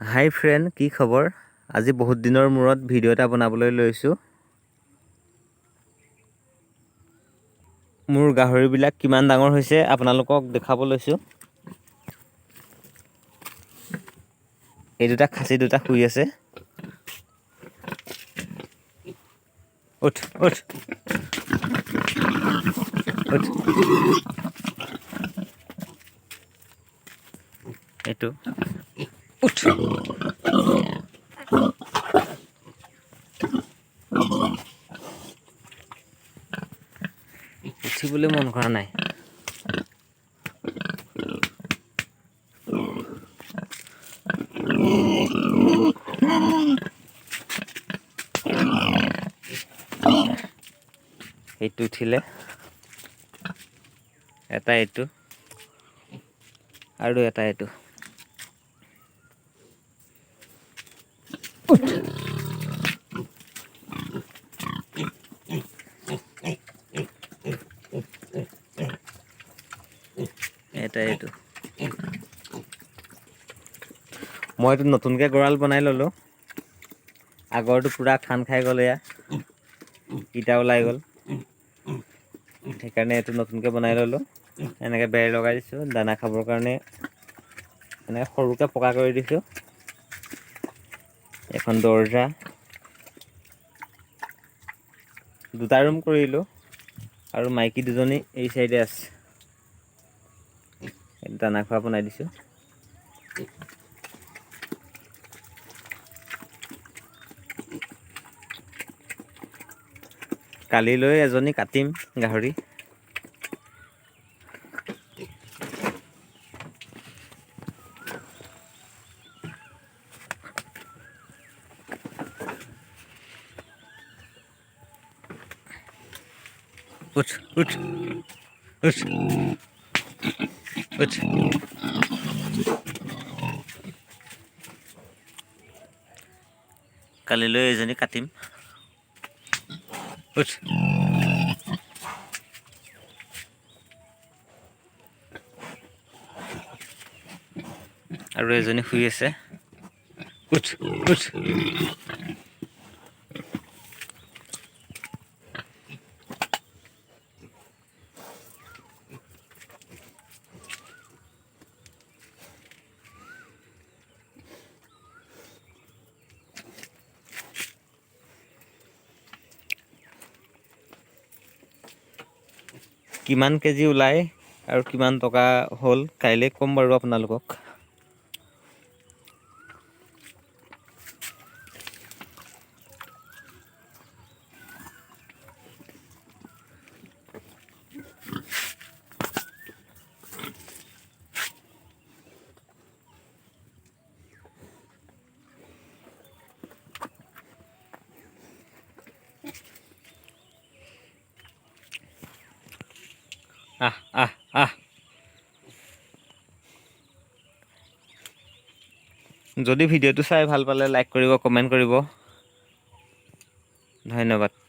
হাই friend, কি খবৰ? আজি বহুত দিনৰ মূৰত ভিডিঅ' এটা বনাবলৈ লৈছোঁ। মোৰ গাহৰিবিলাক কিমান ডাঙৰ হৈছে আপোনালোকক দেখাব লৈছোঁ। এই দুটা খাচী, দুটা শুই আছে। উঠ উঠ উঠ। এইটো উঠ। উঠিবলৈ মন কৰা নাই। এইটো উঠিলে, এটা এইটো আৰু এটা এইটো। এটা এইটো। মই এইটো নতুনকৈ গঁৰাল বনাই ল'লোঁ। আগৰটো পূৰা খান খাই গ'ল, এয়া ইটা ওলাই গ'ল। সেইকাৰণে এইটো নতুনকৈ বনাই ল'লোঁ। এনেকৈ বেৰ লগাই দিছোঁ দানা খাবৰ কাৰণে। এনেকৈ সৰুকৈ পকা কৰি দিছোঁ। এখন দৰ্জা, দুটা ৰুম কৰিলোঁ আৰু মাইকী দুজনী এই চাইডে আছে। দানা খোৱা বনাই দিছোঁ। কালিলৈ এজনী কাটিম গাহৰি। উঠ উঠ উঠ উঠ। কালিলৈ এজনী কাটিম। উঠ। আৰু এজনী শুই আছে। উঠ উঠ। কিমান কেজি ওলাই আৰু কিমান টকা হ'ল কাইলৈ ক'ম বাৰু আপোনালোকক। আহ আহ আহ। যদি ভিডিঅ'টো চাই ভাল পালে লাইক কৰিব, কমেণ্ট কৰিব। ধন্যবাদ।